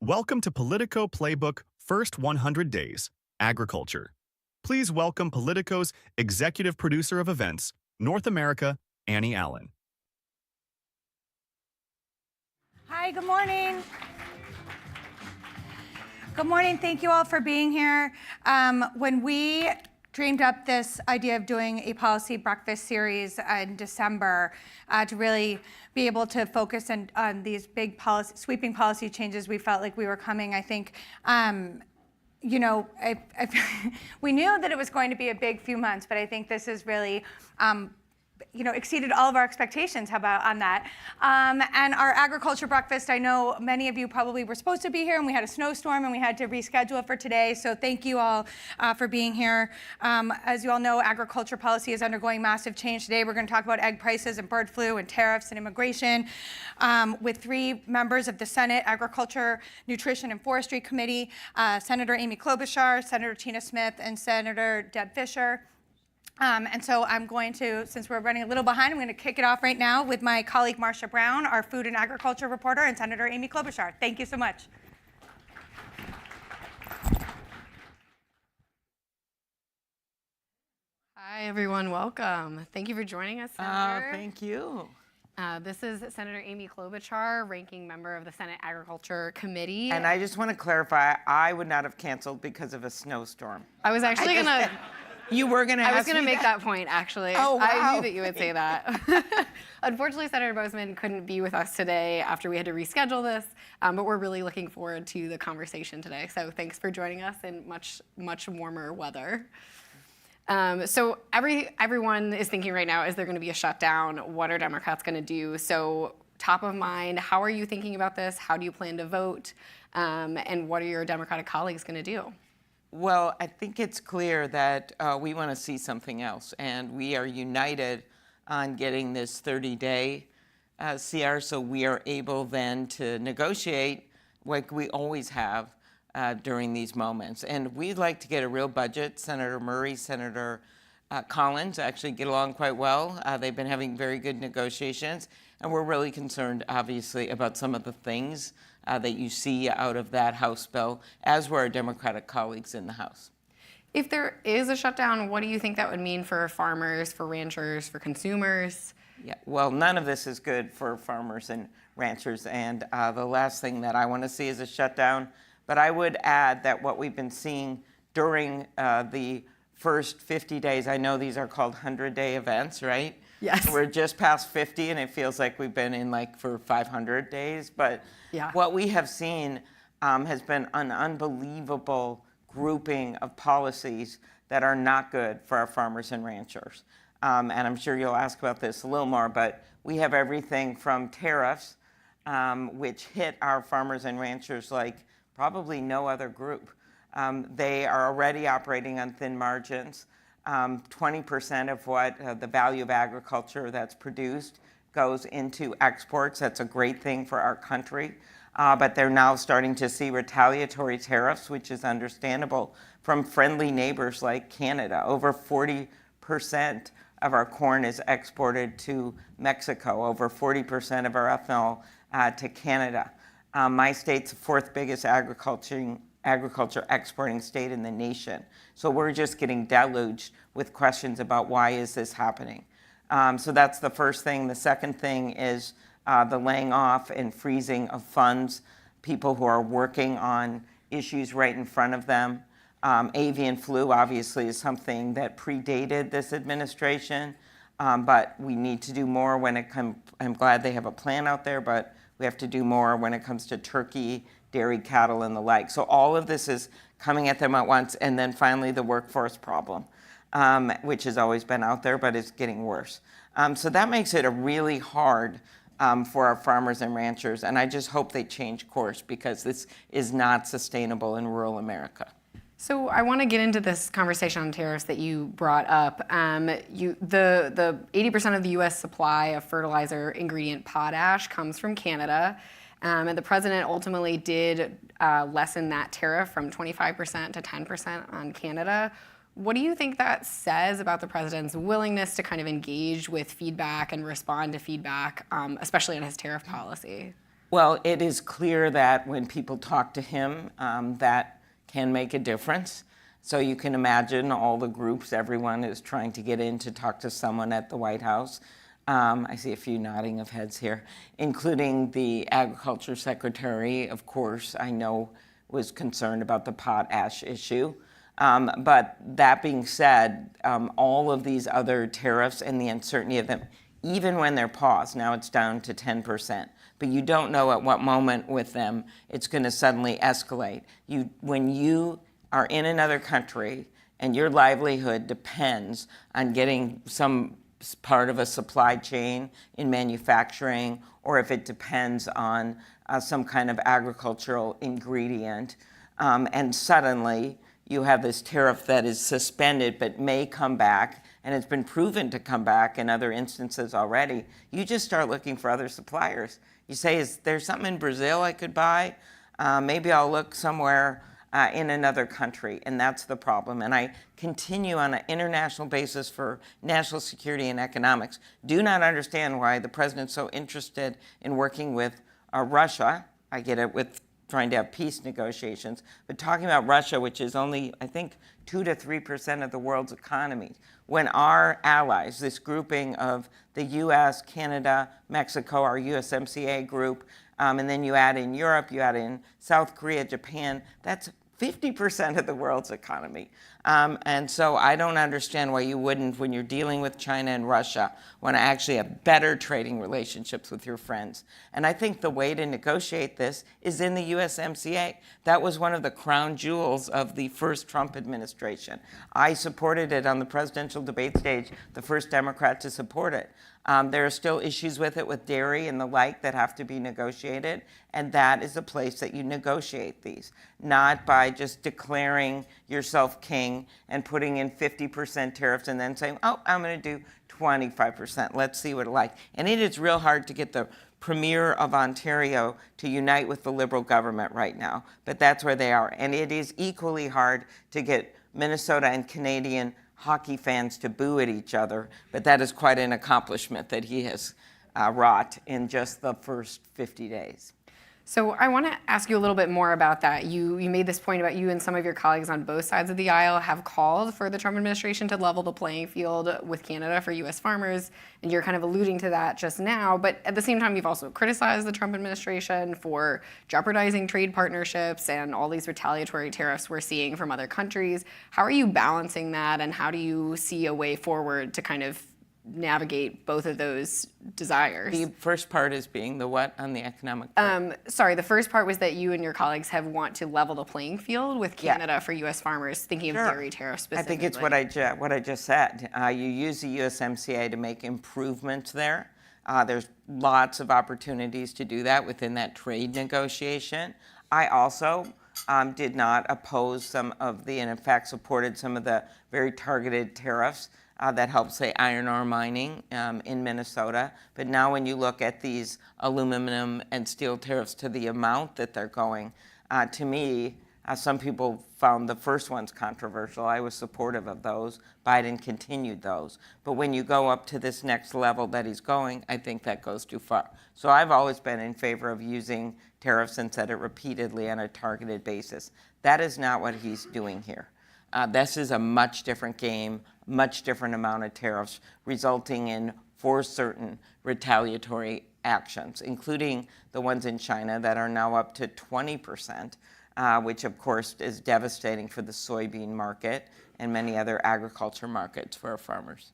Welcome to Politico Playbook First 100 Days, Agriculture. Please welcome Politico's executive producer of events, North America, Annie Allen. Hi, good morning. Good morning, thank you all for being here. When we dreamed up this idea of doing a policy breakfast series in December to really be able to focus on these big sweeping policy changes, we felt like we were coming, I think, we knew that it was going to be a big few months, but I think this is really exceeded all of our expectations. How about on that? And our agriculture breakfast, I know many of you probably were supposed to be here and we had a snowstorm and we had to reschedule it for today. So thank you all for being here. As you all know, agriculture policy is undergoing massive change today. We're going to talk about egg prices and bird flu and tariffs and immigration with three members of the Senate Agriculture, Nutrition and Forestry Committee, Senator Amy Klobuchar, Senator Tina Smith, and Senator Deb Fischer. And so I'm going to, since we're running a little behind, I'm going to kick it off right now with my colleague Marcia Brown, our food and agriculture reporter, and Senator Amy Klobuchar. Thank you so much. Hi, everyone. Welcome. Thank you for joining us, Senator. Thank you. This is Senator Amy Klobuchar, ranking member of the Senate Agriculture Committee. And I just want to clarify, I would not have canceled because of a snowstorm. I was actually going to... You were going to ask me I was going to make that point, actually. Oh, wow. I knew that you would say that. Unfortunately, Senator Bozeman couldn't be with us today after we had to reschedule this, but we're really looking forward to the conversation today. So thanks for joining us in much, much warmer weather. So everyone is thinking right now, is there going to be a shutdown? What are Democrats going to do? So top of mind, how are you thinking about this? How do you plan to vote? And what are your Democratic colleagues going to do? Well, I think it's clear that we want to see something else, and we are united on getting this 30-day CR so we are able then to negotiate like we always have during these moments. And we'd like to get a real budget. Senator Murray, Senator Collins actually get along quite well. They've been having very good negotiations, and we're really concerned, obviously, about some of the things that you see out of that House bill, as were our Democratic colleagues in the House. If there is a shutdown, what do you think that would mean for farmers, for ranchers, for consumers? Yeah, well, none of this is good for farmers and ranchers, and the last thing that I want to see is a shutdown. But I would add that what we've been seeing during the first 50 days, I know these are called 100-day events, right? Yes. We're just past 50, and it feels like we've been in for 500 days. But yeah. What we have seen has been an unbelievable grouping of policies that are not good for our farmers and ranchers. And I'm sure you'll ask about this a little more, but we have everything from tariffs, which hit our farmers and ranchers like probably no other group. They are already operating on thin margins. 20% of what the value of agriculture that's produced goes into exports. That's a great thing for our country. But they're now starting to see retaliatory tariffs, which is understandable, from friendly neighbors like Canada. Over 40% of our corn is exported to Mexico, over 40% of our ethanol to Canada. My state's the fourth biggest agriculture exporting state in the nation. So we're just getting deluged with questions about why is this happening. So that's the first thing. The second thing is the laying off and freezing of funds, people who are working on issues right in front of them. Avian flu obviously is something that predated this administration, but we need to do more when it comes. I'm glad they have a plan out there, but we have to do more when it comes to turkey, dairy cattle, and the like. So all of this is coming at them at once. And then finally, the workforce problem, which has always been out there, but it's getting worse. So that makes it a really hard for our farmers and ranchers. And I just hope they change course, because this is not sustainable in rural America. So I want to get into this conversation on tariffs that you brought up. The 80% of the U.S. supply of fertilizer ingredient potash comes from Canada. And the president ultimately did lessen that tariff from 25% to 10% on Canada. What do you think that says about the president's willingness to kind of engage with feedback and respond to feedback, especially on his tariff policy? Well, it is clear that when people talk to him, that can make a difference. So you can imagine all the groups, everyone is trying to get in to talk to someone at the White House. I see a few nodding of heads here, including the Agriculture Secretary, of course, I know was concerned about the potash issue. But that being said, all of these other tariffs and the uncertainty of them, even when they're paused, now it's down to 10%, but you don't know at what moment with them it's going to suddenly escalate. When you are in another country and your livelihood depends on getting some part of a supply chain in manufacturing, or if it depends on some kind of agricultural ingredient, and suddenly you have this tariff that is suspended but may come back, and it's been proven to come back in other instances already, you just start looking for other suppliers. You say, is there something in Brazil I could buy? Maybe I'll look somewhere in another country, and that's the problem. And I continue on an international basis for national security and economics. Do not understand why the president's so interested in working with Russia. I get it with trying to have peace negotiations, but talking about Russia, which is only, I think, 2 to 3% of the world's economy, when our allies, this grouping of the US, Canada, Mexico, our USMCA group, and then you add in Europe, you add in South Korea, Japan, that's 50% of the world's economy. And so I don't understand why you wouldn't, when you're dealing with China and Russia, want to actually have better trading relationships with your friends. And I think the way to negotiate this is in the USMCA. That was one of the crown jewels of the first Trump administration. I supported it on the presidential debate stage, the first Democrat to support it. There are still issues with it, with dairy and the like, that have to be negotiated, and that is a place that you negotiate these, not by just declaring yourself king and putting in 50% tariffs and then saying, oh, I'm going to do 25%. Let's see what it's like. And it is real hard to get the Premier of Ontario to unite with the Liberal government right now, but that's where they are. And it is equally hard to get Minnesota and Canadian hockey fans to boo at each other, but that is quite an accomplishment that he has wrought in just the first 50 days. So I want to ask you a little bit more about that. You made this point about you and some of your colleagues on both sides of the aisle have called for the Trump administration to level the playing field with Canada for U.S. farmers, and you're kind of alluding to that just now. But at the same time, you've also criticized the Trump administration for jeopardizing trade partnerships and all these retaliatory tariffs we're seeing from other countries. How are you balancing that, and how do you see a way forward to kind of navigate both of those desires? The first part is being the what on the economic part? Sorry, the first part was that you and your colleagues have want to level the playing field with Canada for U.S. farmers, thinking of dairy tariffs specifically. I think it's what I just said. You use the USMCA to make improvements there. There's lots of opportunities to do that within that trade negotiation. I also did not oppose some of the, and in fact supported some of the very targeted tariffs that help, say, iron ore mining in Minnesota. But now when you look at these aluminum and steel tariffs to the amount that they're going, to me, some people found the first ones controversial. I was supportive of those. Biden continued those. But when you go up to this next level that he's going, I think that goes too far. So I've always been in favor of using tariffs and said it repeatedly on a targeted basis. That is not what he's doing here. This is a much different game, much different amount of tariffs, resulting in, for certain, retaliatory actions, including the ones in China that are now up to 20%, which of course is devastating for the soybean market and many other agriculture markets for our farmers.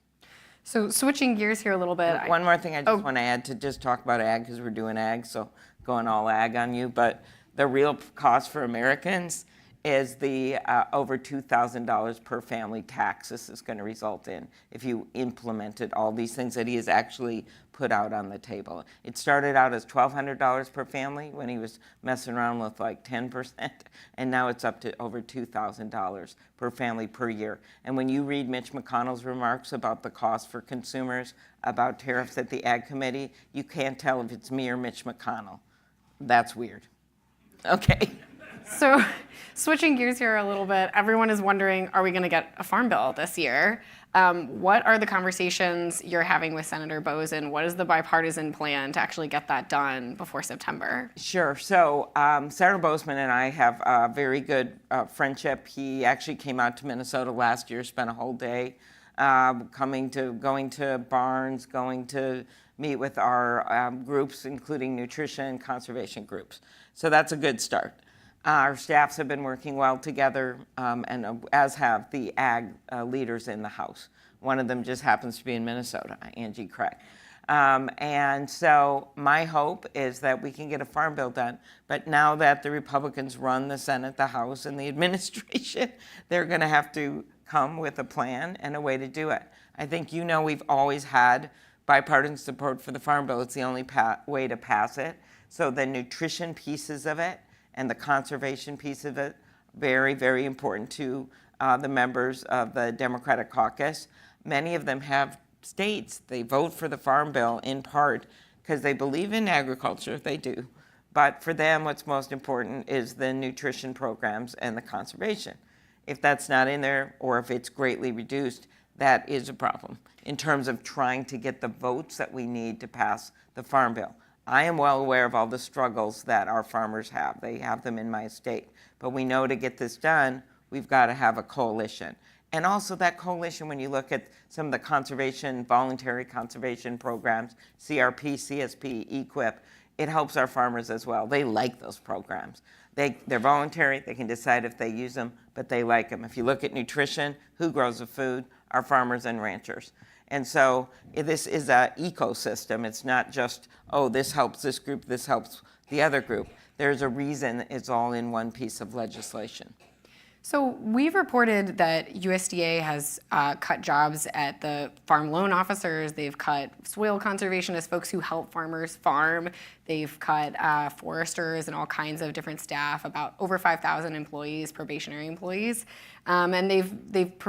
So switching gears here a little bit. One more thing I just want to add to just talk about ag, because we're doing ag, so going all ag on you, but the real cost for Americans is the over $2,000 per family tax this is going to result in if you implemented all these things that he has actually put out on the table. It started out as $1,200 per family when he was messing around with like 10%, and now it's up to over $2,000 per family per year. And when you read Mitch McConnell's remarks about the cost for consumers, about tariffs at the Ag Committee, you can't tell if it's me or Mitch McConnell. That's weird. Okay. So switching gears here a little bit, everyone is wondering, are we going to get a farm bill this year? What are the conversations you're having with Senator Boesen? What is the bipartisan plan to actually get that done before September? Sure. So Senator Boesen and I have a very good friendship. He actually came out to Minnesota last year, spent a whole day going to barns, going to meet with our groups, including nutrition and conservation groups. So that's a good start. Our staffs have been working well together, and as have the ag leaders in the House. One of them just happens to be in Minnesota, Angie Craig. And so my hope is that we can get a farm bill done. But now that the Republicans run the Senate, the House, and the administration, they're going to have to come with a plan and a way to do it. I think we've always had bipartisan support for the farm bill. It's the only way to pass it. So the nutrition pieces of it and the conservation piece of it, very, very important to the members of the Democratic caucus. Many of them have states. They vote for the farm bill in part because they believe in agriculture, they do. But for them, what's most important is the nutrition programs and the conservation. If that's not in there, or if it's greatly reduced, that is a problem in terms of trying to get the votes that we need to pass the farm bill. I am well aware of all the struggles that our farmers have. They have them in my state. But we know to get this done, we've got to have a coalition. And also that coalition, when you look at some of the conservation, voluntary conservation programs, CRP, CSP, EQIP, it helps our farmers as well. They like those programs. They're voluntary, they can decide if they use them, but they like them. If you look at nutrition, who grows the food? Our farmers and ranchers. And so this is an ecosystem. It's not just, oh, this helps this group, this helps the other group. There's a reason it's all in one piece of legislation. So we've reported that USDA has cut jobs at the farm loan officers. They've cut soil conservationists, folks who help farmers farm. They've cut foresters and all kinds of different staff, about over 5,000 employees, probationary employees. And they've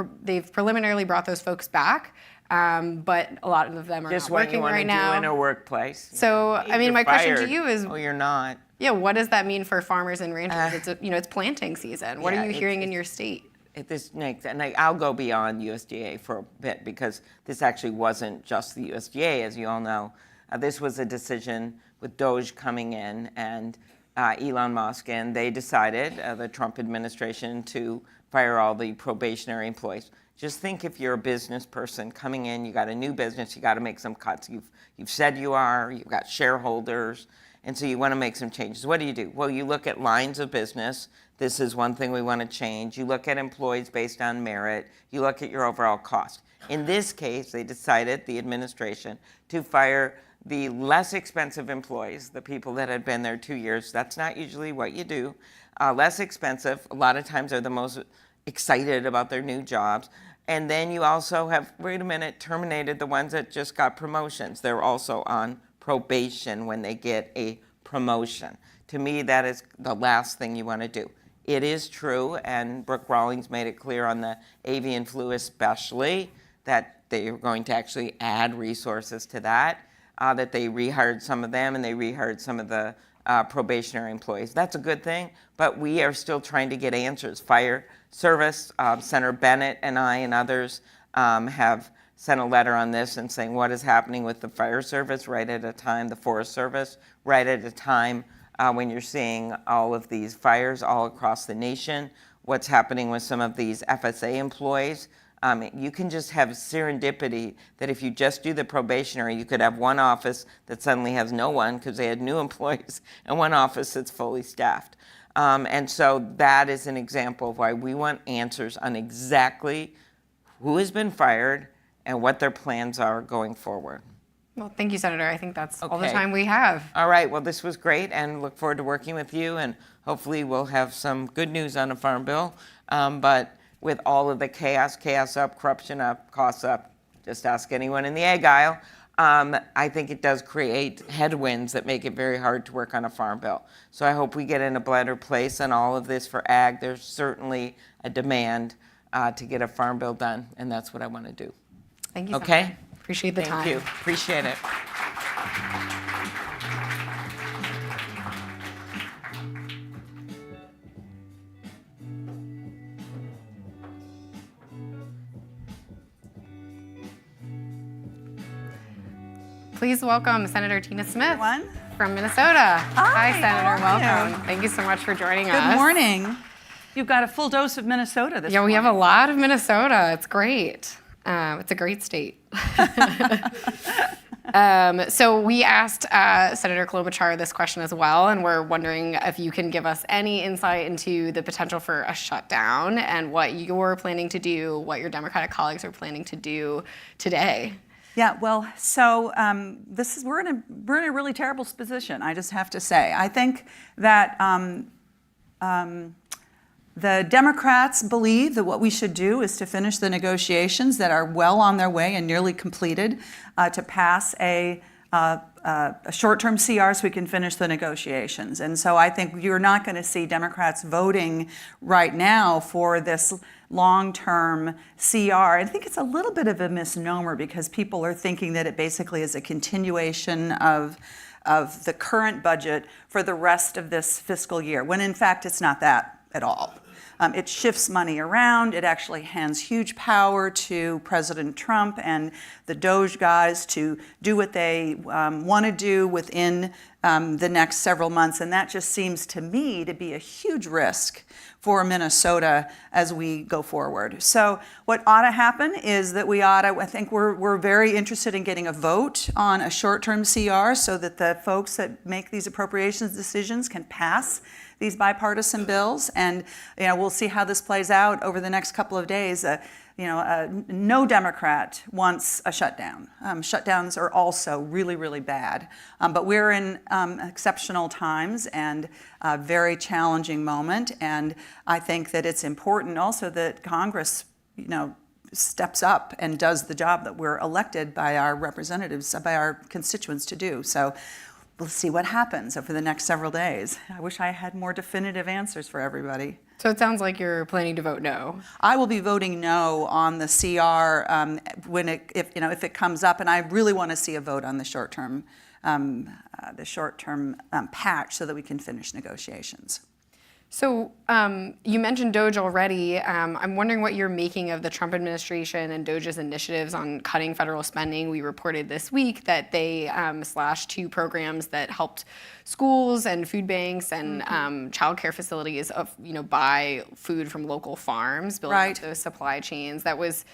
preliminarily brought those folks back. But a lot of them are just not working right now. Just what you want to do in a workplace. So, I mean, my question to you is... Oh, you're not. Yeah, what does that mean for farmers and ranchers? It's planting season. What are you hearing in your state? And I'll go beyond USDA for a bit, because this actually wasn't just the USDA, as you all know. This was a decision with Doge coming in and Elon Musk, and they decided, the Trump administration, to fire all the probationary employees. Just think, if you're a business person coming in, you got a new business, you got to make some cuts. You've said you are, you've got shareholders, and so you want to make some changes. What do? Well, you look at lines of business. This is one thing we want to change. You look at employees based on merit. You look at your overall cost. In this case, they decided, the administration, to fire the less expensive employees, the people that had been there 2 years. That's not usually what you do. Less expensive, a lot of times are the most excited about their new jobs. And then you also have, terminated the ones that just got promotions. They're also on probation when they get a promotion. To me, that is the last thing you want to do. It is true, and Brooke Rawlings made it clear on the avian flu especially, that they are going to actually add resources to that, that they rehired some of them and they rehired some of the probationary employees. That's a good thing, but we are still trying to get answers. Fire Service, Senator Bennett and I and others have sent a letter on this and saying what is happening with the Fire Service right at a time, the Forest Service, right at a time when you're seeing all of these fires all across the nation, what's happening with some of these FSA employees. You can just have serendipity that if you just do the probationary, you could have one office that suddenly has no one because they had new employees, and one office that's fully staffed. And so that is an example of why we want answers on exactly who has been fired and what their plans are going forward. Well, thank you, Senator. I think that's all the Okay. time we have. All right. Well, this was great, and look forward to working with you, and hopefully we'll have some good news on a farm bill. But with all of the chaos up, corruption up, costs up, just ask anyone in the ag aisle. I think it does create headwinds that make it very hard to work on a farm bill. So I hope we get in a better place on all of this for ag. There's certainly a demand to get a farm bill done, and that's what I want to do. Thank you, Okay? Senator. Appreciate the time. Thank you. Appreciate it. Please welcome Senator Tina Smith Everyone. from Minnesota. Hi, Senator. how are you? Welcome. Thank you so much for joining us. Good morning. You've got a full dose of Minnesota this Yeah, we morning. have a lot of Minnesota. It's great. It's a great state. So we asked Senator Klobuchar this question as well, and we're wondering if you can give us any insight into the potential for a shutdown and what you're planning to do, what your Democratic colleagues are planning to do today. Yeah, well, so we're in a really terrible position, I just have to say. I think that the Democrats believe that what we should do is to finish the negotiations that are well on their way and nearly completed, to pass a short-term CR so we can finish the negotiations. And so I think you're not going to see Democrats voting right now for this long-term CR. I think it's a little bit of a misnomer because people are thinking that it basically is a continuation of the current budget for the rest of this fiscal year, when in fact it's not that at all. It shifts money around. It actually hands huge power to President Trump and the Doge guys to do what they want to do within the next several months. And that just seems to me to be a huge risk for Minnesota as we go forward. So what ought to happen is that I think we're very interested in getting a vote on a short-term CR so that the folks that make these appropriations decisions can pass these bipartisan bills, and we'll see how this plays out over the next couple of days. No Democrat wants a shutdown. Shutdowns are also really, really bad. But we're in exceptional times and a very challenging moment, and I think that it's important also that Congress, steps up and does the job that we're elected by our representatives, by our constituents to do. So we'll see what happens over the next several days. I wish I had more definitive answers for everybody. So it sounds like you're planning to vote no. I will be voting no on the CR if it comes up, and I really want to see a vote on the short-term patch so that we can finish negotiations. So you mentioned Doge already. I'm wondering what you're making of the Trump administration and Doge's initiatives on cutting federal spending. We reported this week that they slashed 2 programs that helped schools and food banks and child care facilities buy food from local farms, building up those supply chains. Those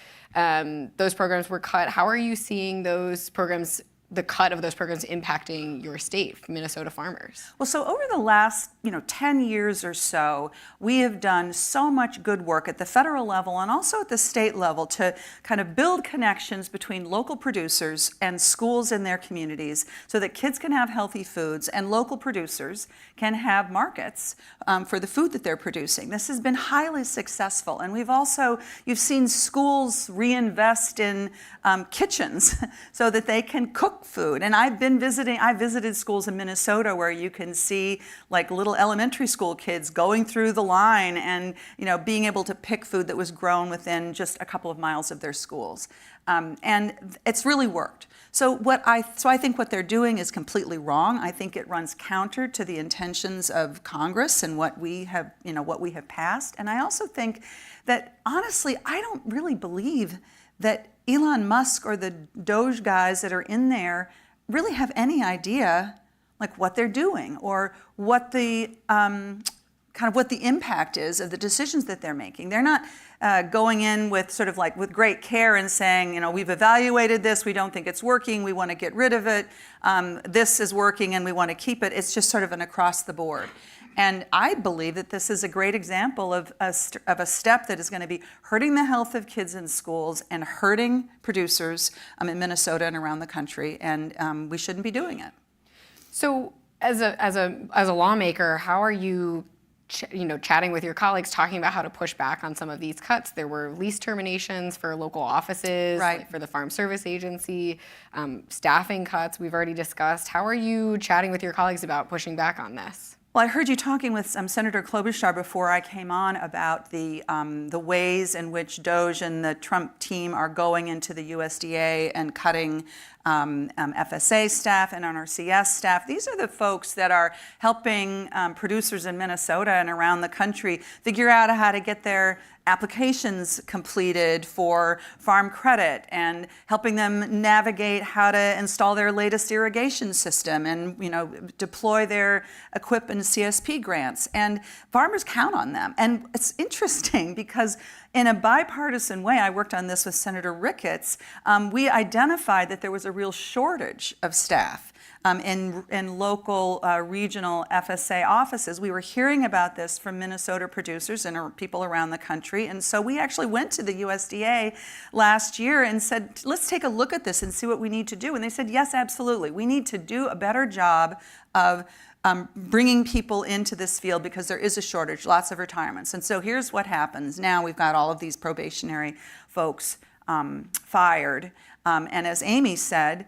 programs were cut. How are you seeing the cut of those programs impacting your state, Minnesota farmers? Well, so over the last 10 years or so, we have done so much good work at the federal level and also at the state level to kind of build connections between local producers and schools in their communities so that kids can have healthy foods and local producers can have markets for the food that they're producing. This has been highly successful, and you've seen schools reinvest in kitchens so that they can cook food. And I visited schools in Minnesota where you can see like little elementary school kids going through the line and being able to pick food that was grown within just a couple of miles of their schools. And it's really worked. So I think what they're doing is completely wrong. I think it runs counter to the intentions of Congress and what we have passed. And I also think that honestly, I don't really believe that Elon Musk or the Doge guys that are in there really have any idea like what they're doing or what the what the impact is of the decisions that they're making. They're not going in with with great care and saying, we've evaluated this, we don't think it's working, we want to get rid of it. This is working and we want to keep it. It's just sort of an across the board. And I believe that this is a great example of a step that is going to be hurting the health of kids in schools and hurting producers in Minnesota and around the country, and we shouldn't be doing it. So, as a lawmaker, how are you, chatting with your colleagues, talking about how to push back on some of these cuts? There were lease terminations for local offices, like for the Farm Service Agency, staffing cuts we've already discussed. How are you chatting with your colleagues about pushing back on this? Well, I heard you talking with Senator Klobuchar before I came on about the ways in which Doge and the Trump team are going into the USDA and cutting FSA staff and NRCS staff. These are the folks that are helping producers in Minnesota and around the country figure out how to get their applications completed for farm credit and helping them navigate how to install their latest irrigation system and deploy their EQIP and CSP grants. And farmers count on them. And it's interesting because in a bipartisan way, I worked on this with Senator Ricketts, we identified that there was a real shortage of staff in local regional FSA offices. We were hearing about this from Minnesota producers and people around the country. And so we actually went to the USDA last year and said, let's take a look at this and see what we need to do. And they said, yes, absolutely. We need to do a better job of bringing people into this field because there is a shortage, lots of retirements. And so here's what happens. Now we've got all of these probationary folks fired. And as Amy said,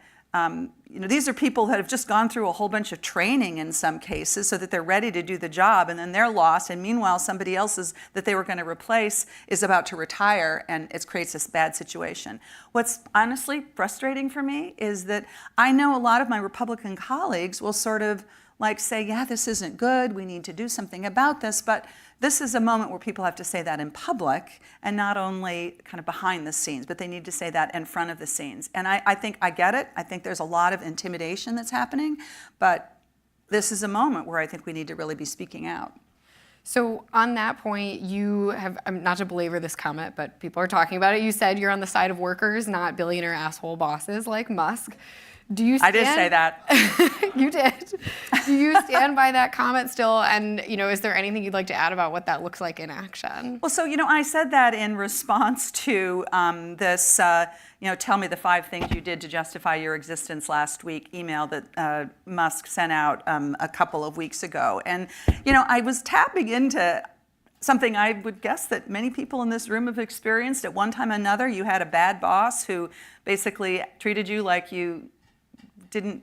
these are people that have just gone through a whole bunch of training in some cases so that they're ready to do the job, and then they're lost. And meanwhile, somebody else that they were going to replace is about to retire, and it creates this bad situation. What's honestly frustrating for me is that I know a lot of my Republican colleagues will sort of say, yeah, this isn't good, we need to do something about this, but this is a moment where people have to say that in public and not only kind of behind the scenes, but they need to say that in front of the scenes. And I think I get it. I think there's a lot of intimidation that's happening, but this is a moment where I think we need to really be speaking out. So on that point, you have, not to belabor this comment, but people are talking about it, you said you're on the side of workers, not billionaire asshole bosses like Musk. Do you stand, I did say that. You did. Do you stand by that comment still? And is there anything you'd like to add about what that looks like in action? Well, so I said that in response to this, tell me the 5 things you did to justify your existence last week email that Musk sent out a couple of weeks ago. And I was tapping into something I would guess that many people in this room have experienced at one time or another. You had a bad boss who basically treated you like you didn't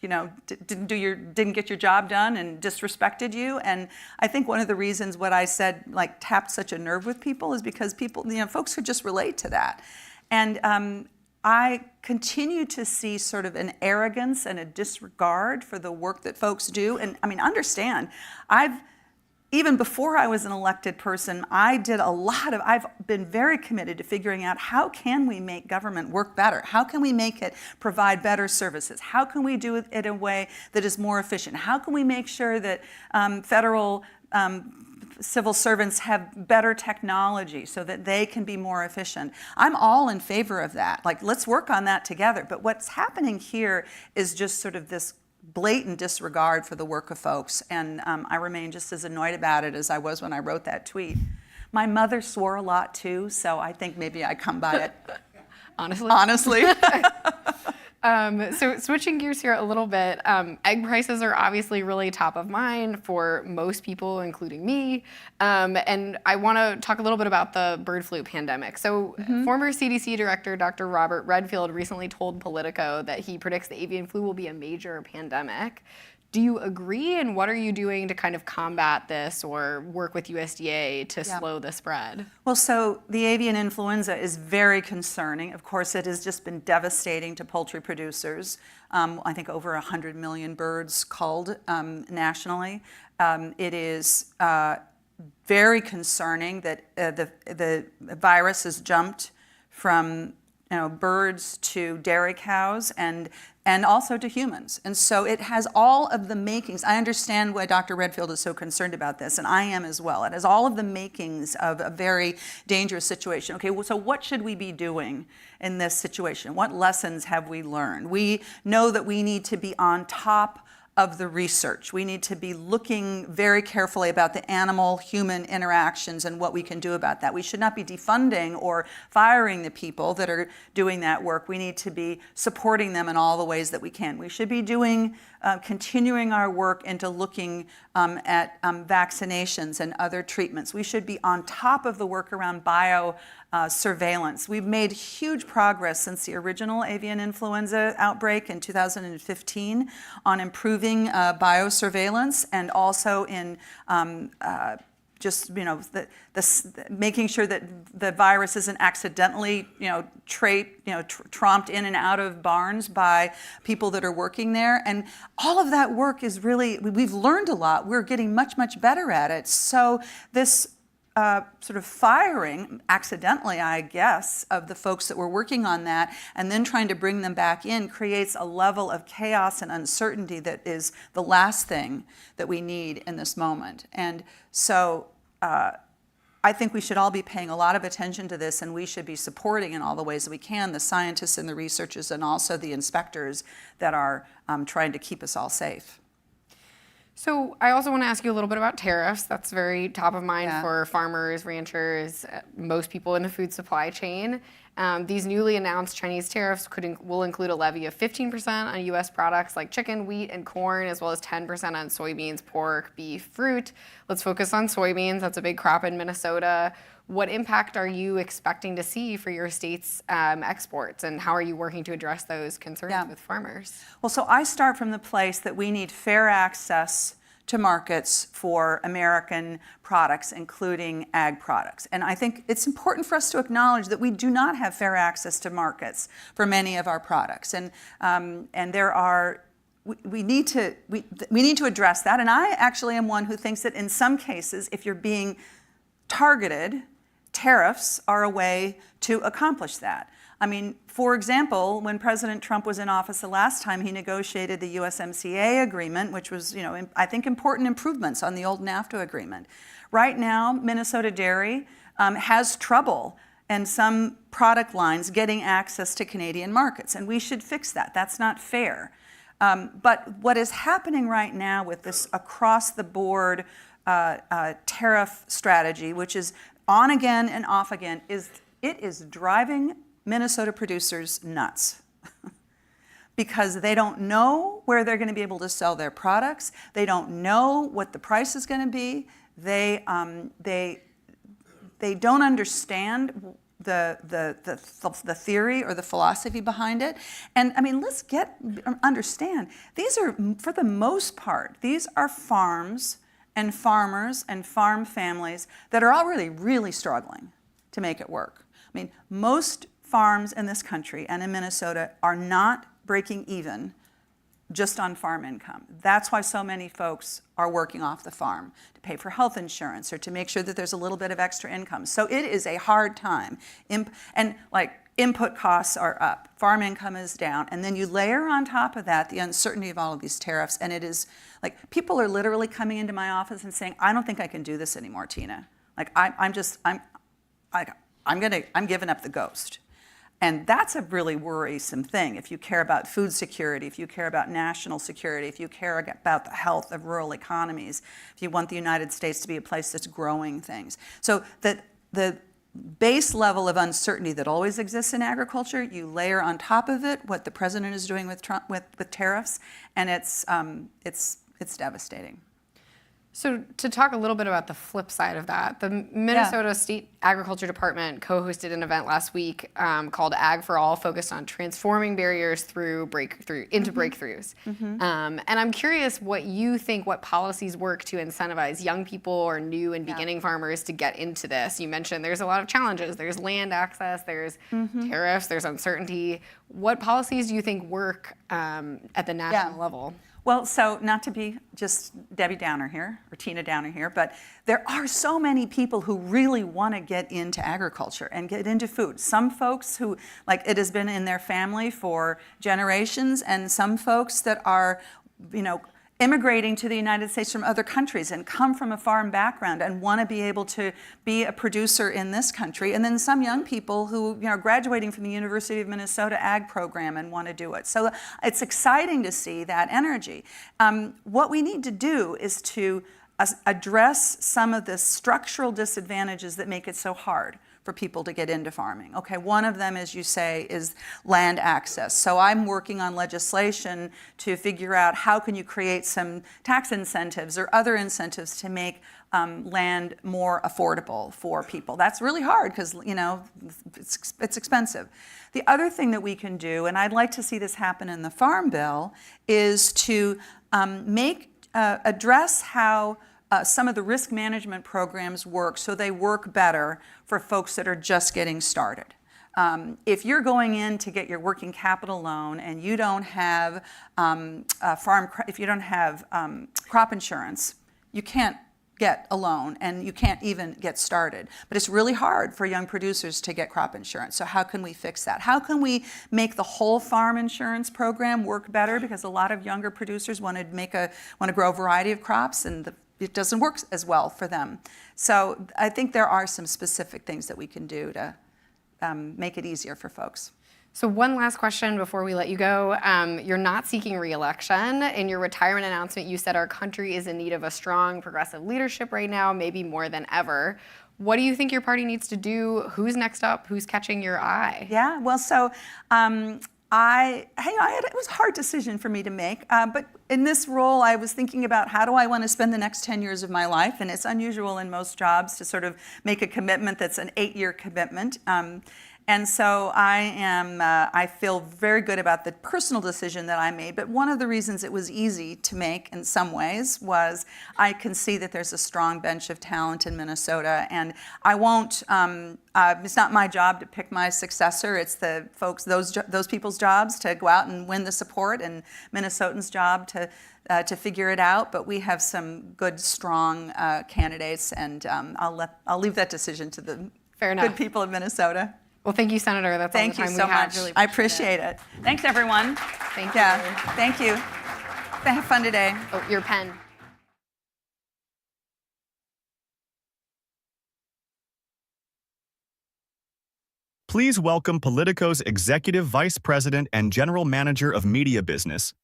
get your job done and disrespected you. And I think one of the reasons what I said tapped such a nerve with people is because people, folks could just relate to that. And I continue to see sort of an arrogance and a disregard for the work that folks do. And understand, even before I was an elected person, I've been very committed to figuring out how can we make government work better? How can we make it provide better services? How can we do it in a way that is more efficient? How can we make sure that federal civil servants have better technology so that they can be more efficient? I'm all in favor of that. Let's work on that together. But what's happening here is just sort of this blatant disregard for the work of folks, and I remain just as annoyed about it as I was when I wrote that tweet. My mother swore a lot too, so I think maybe I come by it. Honestly. So switching gears here a little bit, egg prices are obviously really top of mind for most people, including me. And I want to talk a little bit about the bird flu pandemic. So former CDC Director Dr. Robert Redfield recently told Politico that he predicts the avian flu will be a major pandemic. Do you agree, and what are you doing to kind of combat this or work with USDA to slow the spread? Well, so the avian influenza is very concerning. Of course, it has just been devastating to poultry producers. I think over 100 million birds culled nationally. It is very concerning that the virus has jumped from birds to dairy cows and also to humans. And so it has all of the makings. I understand why Dr. Redfield is so concerned about this, and I am as well. It has all of the makings of a very dangerous situation. Okay, so what should we be doing in this situation? What lessons have we learned? We know that we need to be on top of the research. We need to be looking very carefully about the animal-human interactions and what we can do about that. We should not be defunding or firing the people that are doing that work. We need to be supporting them in all the ways that we can. We should be continuing our work into looking at vaccinations and other treatments. We should be on top of the work around surveillance. We've made huge progress since the original avian influenza outbreak in 2015 on improving biosurveillance and also in just making sure that the virus isn't accidentally tromped in and out of barns by people that are working there. And all of that work is really, we've learned a lot. We're getting much, much better at it. So this sort of firing, accidentally, I guess, of the folks that were working on that and then trying to bring them back in creates a level of chaos and uncertainty that is the last thing that we need in this moment. And so I think we should all be paying a lot of attention to this, and we should be supporting in all the ways that we can the scientists and the researchers and also the inspectors that are trying to keep us all safe. So I also want to ask you a little bit about tariffs. That's very top of mind for farmers, ranchers, most people in the food supply chain. These newly announced Chinese tariffs will include a levy of 15% on U.S. products like chicken, wheat, and corn, as well as 10% on soybeans, pork, beef, fruit. Let's focus on soybeans. That's a big crop in Minnesota. What impact are you expecting to see for your state's exports, and how are you working to address those concerns with farmers? Well, so I start from the place that we need fair access to markets for American products, including ag products. And I think it's important for us to acknowledge that we do not have fair access to markets for many of our products. And there are we need to address that. And I actually am one who thinks that in some cases, if you're being targeted, tariffs are a way to accomplish that. I mean, for example, when President Trump was in office the last time, he negotiated the USMCA agreement, which was, I think important improvements on the old NAFTA agreement. Right now, Minnesota dairy has trouble and some product lines getting access to Canadian markets, and we should fix that. That's not fair. But what is happening right now with this across-the-board tariff strategy, which is on again and off again, it is driving Minnesota producers nuts because they don't know where they're going to be able to sell their products. They don't know what the price is going to be. They don't understand the theory or the philosophy behind it. And I mean, let's understand, these are, for the most part, these are farms and farmers and farm families that are already really struggling to make it work. I mean, most farms in this country and in Minnesota are not breaking even just on farm income. That's why so many folks are working off the farm to pay for health insurance or to make sure that there's a little bit of extra income. So it is a hard time. And like input costs are up, farm income is down, and then you layer on top of that the uncertainty of all of these tariffs, and it is like people are literally coming into my office and saying, I don't think I can do this anymore, Tina. Like I'm giving up the ghost. And that's a really worrisome thing if you care about food security, if you care about national security, if you care about the health of rural economies, if you want the United States to be a place that's growing things. So that the base level of uncertainty that always exists in agriculture, you layer on top of it what the president is doing with Trump, with tariffs, and it's devastating. So to talk a little bit about the flip side of that, the Minnesota State Agriculture Department co-hosted an event last week called Ag for All, focused on transforming barriers into breakthroughs. And I'm curious what you think, what policies work to incentivize young people or new and beginning farmers to get into this. You mentioned there's a lot of challenges. There's land access, there's tariffs, there's uncertainty. What policies do you think work at the national level? Well, so not to be just Debbie Downer here, or Tina Downer here, but there are so many people who really want to get into agriculture and get into food. Some folks who, like, it has been in their family for generations, and some folks that are, immigrating to the United States from other countries and come from a farm background and want to be able to be a producer in this country. And then some young people who are graduating from the University of Minnesota Ag program and want to do it. So it's exciting to see that energy. What we need to do is to address some of the structural disadvantages that make it so hard for people to get into farming. Okay, one of them, as you say, is land access. So I'm working on legislation to figure out how can you create some tax incentives or other incentives to make land more affordable for people. That's really hard because it's expensive. The other thing that we can do, and I'd like to see this happen in the Farm Bill, is to address how some of the risk management programs work so they work better for folks that are just getting started. If you're going in to get your working capital loan and you don't have crop insurance, you can't get a loan and you can't even get started. But it's really hard for young producers to get crop insurance. So how can we fix that? How can we make the whole farm insurance program work better? Because a lot of younger producers want to grow a variety of crops, and it doesn't work as well for them. So I think there are some specific things that we can do to make it easier for folks. So one last question before we let you go. You're not seeking re-election. In your retirement announcement, you said our country is in need of a strong progressive leadership right now, maybe more than ever. What do you think your party needs to do? Who's next up? Who's catching your eye? Yeah, well, so it was a hard decision for me to make, but in this role, I was thinking about how do I want to spend the next 10 years of my life, and it's unusual in most jobs to sort of make a commitment that's an 8-year commitment. And so I feel very good about the personal decision that I made, but one of the reasons it was easy to make in some ways was I can see that there's a strong bench of talent in Minnesota, and I won't, it's not my job to pick my successor, it's the folks, those people's jobs to go out and win the support, and Minnesotans' job to figure it out, but we have some good, strong candidates, and I'll leave that decision to the good people of Minnesota. Well, thank you, Senator. That's all the time we have. Thank you so much. I appreciate it. Thanks, everyone. Thank you. Yeah, thank you. Have fun today. Oh, your pen. Please welcome Politico's Executive Vice President and General Manager of Media Business,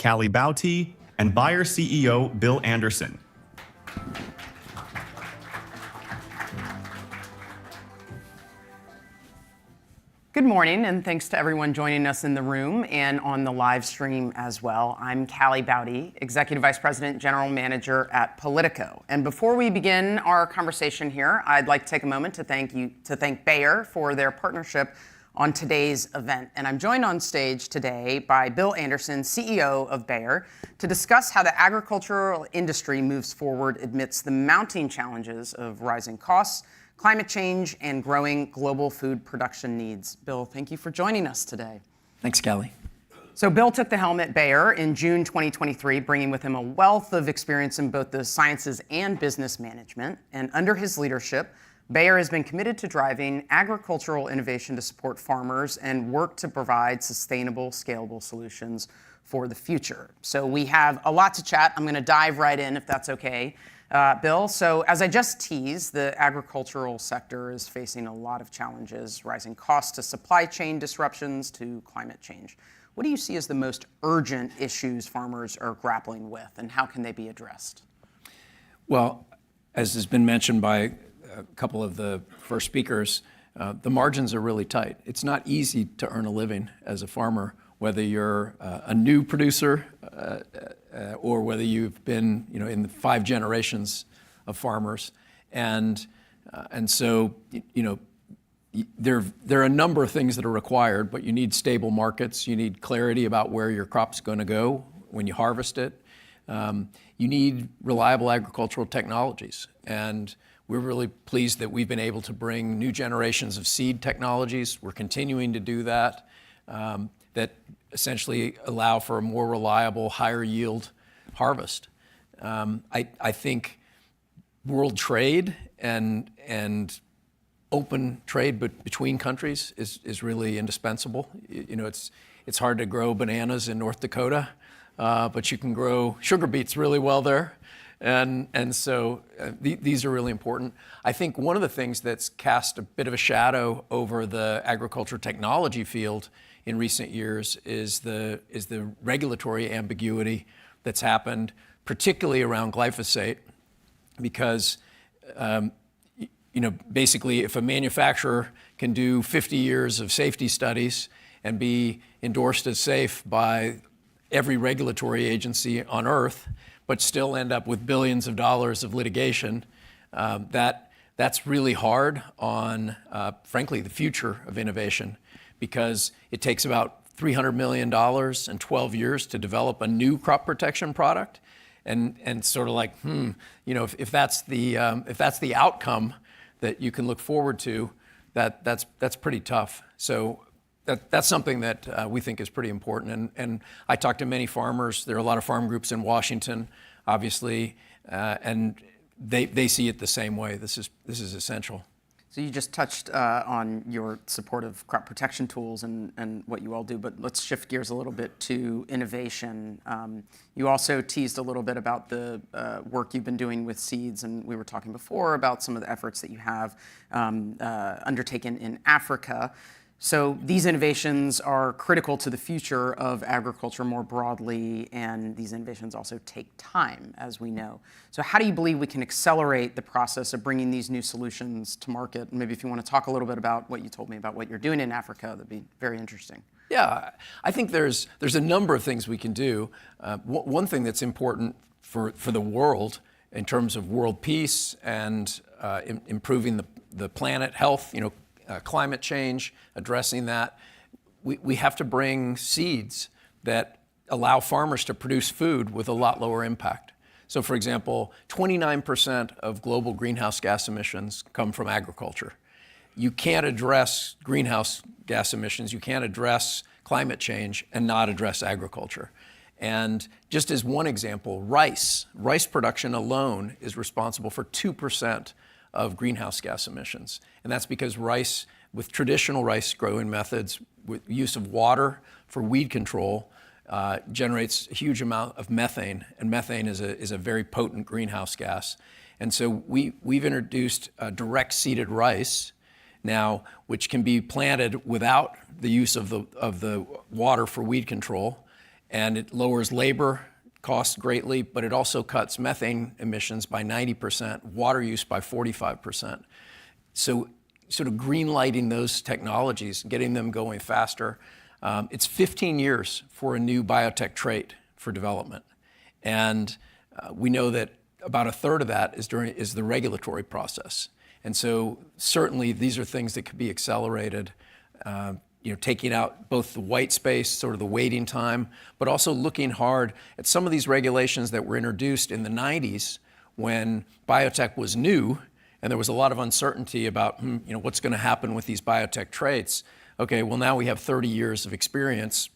Callie Bouty, and Bayer CEO Bill Anderson. Good morning, and thanks to everyone joining us in the room and on the live stream as well. I'm Callie Bouty, Executive Vice President, General Manager at Politico. And before we begin our conversation here, I'd like to take a moment to thank Bayer for their partnership on today's event. And I'm joined on stage today by Bill Anderson, CEO of Bayer, to discuss how the agricultural industry moves forward amidst the mounting challenges of rising costs, climate change, and growing global food production needs. Bill, thank you for joining us today. Thanks, Callie. So Bill took the helm at Bayer in June 2023, bringing with him a wealth of experience in both the sciences and business management. And under his leadership, Bayer has been committed to driving agricultural innovation to support farmers and work to provide sustainable, scalable solutions for the future. So we have a lot to chat. I'm going to dive right in, if that's okay. Bill, so as I just teased, the agricultural sector is facing a lot of challenges, rising costs to supply chain disruptions to climate change. What do you see as the most urgent issues farmers are grappling with, and how can they be addressed? Well, as has been mentioned by a couple of the first speakers, the margins are really tight. It's not easy to earn a living as a farmer, whether you're a new producer or whether you've been, in the 5 generations of farmers, and so, there are a number of things that are required, but you need stable markets, you need clarity about where your crop's going to go when you harvest it. You need reliable agricultural technologies, and we're really pleased that we've been able to bring new generations of seed technologies. We're continuing to do that. That essentially allow for a more reliable, higher yield harvest. I think world trade and open trade between countries is really indispensable. It's hard to grow bananas in North Dakota, but you can grow sugar beets really well there. And so these are really important. I think one of the things that's cast a bit of a shadow over the agriculture technology field in recent years is the regulatory ambiguity that's happened, particularly around glyphosate, because basically if a manufacturer can do 50 years of safety studies and be endorsed as safe by every regulatory agency on earth, but still end up with billions of dollars of litigation, that's really hard on, frankly, the future of innovation, because it takes about $300 million and 12 years to develop a new crop protection product. and sort of like, if that's the outcome that you can look forward to, that's pretty tough. So that's something that we think is pretty important. And I talk to many farmers. There are a lot of farm groups in Washington, obviously, and they see it the same way. This is essential. So you just touched on your support of crop protection tools and what you all do, but let's shift gears a little bit to innovation. You also teased a little bit about the work you've been doing with seeds, and we were talking before about some of the efforts that you have undertaken in Africa. So these innovations are critical to the future of agriculture more broadly, and these innovations also take time, as we know. So how do you believe we can accelerate the process of bringing these new solutions to market? Maybe if you want to talk a little bit about what you told me about what you're doing in Africa, that'd be very interesting. Yeah, I think there's a number of things we can do. One thing that's important for the world in terms of world peace and improving the planet health, climate change, addressing that, we have to bring seeds that allow farmers to produce food with a lot lower impact. So for example, 29% of global greenhouse gas emissions come from agriculture. You can't address greenhouse gas emissions, you can't address climate change and not address agriculture. And just as one example, rice production alone is responsible for 2% of greenhouse gas emissions. And that's because rice, with traditional rice growing methods, with use of water for weed control, generates a huge amount of methane, and methane is a very potent greenhouse gas. And so we've introduced direct seeded rice now, which can be planted without the use of the water for weed control, and it lowers labor costs greatly, but it also cuts methane emissions by 90%, water use by 45%. So sort of green lighting those technologies, getting them going faster. It's 15 years for a new biotech trait for development. And we know that about a third of that is the regulatory process. And so certainly these are things that could be accelerated, taking out both the white space, sort of the waiting time, but also looking hard at some of these regulations that were introduced in the 90s when biotech was new and there was a lot of uncertainty about what's going to happen with these biotech traits. Okay, well now we have 30 years of experience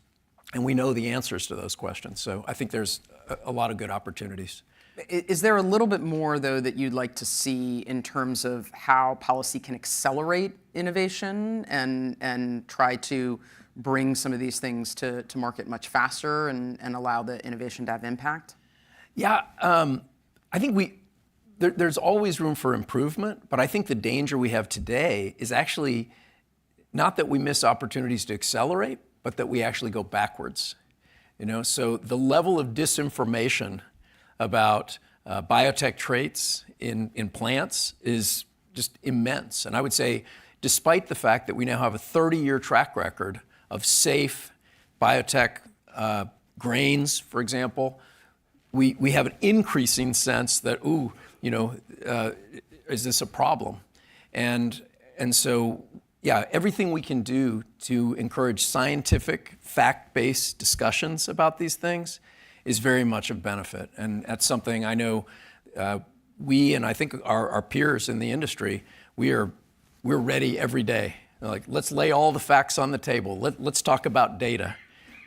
and we know the answers to those questions. So I think there's a lot of good opportunities. Is there a little bit more, though, that you'd like to see in terms of how policy can accelerate innovation and try to bring some of these things to market much faster and allow the innovation to have impact? Yeah, I think there's always room for improvement, but I think the danger we have today is actually not that we miss opportunities to accelerate, but that we actually go backwards. So the level of disinformation about biotech traits in plants is just immense. And I would say, despite the fact that we now have a 30-year track record of safe biotech grains, for example, we have an increasing sense that, is this a problem? And so, yeah, everything we can do to encourage scientific, fact-based discussions about these things is very much of benefit. And that's something I know we and I think our peers in the industry, we're ready every day. Like, let's lay all the facts on the table. Let's talk about data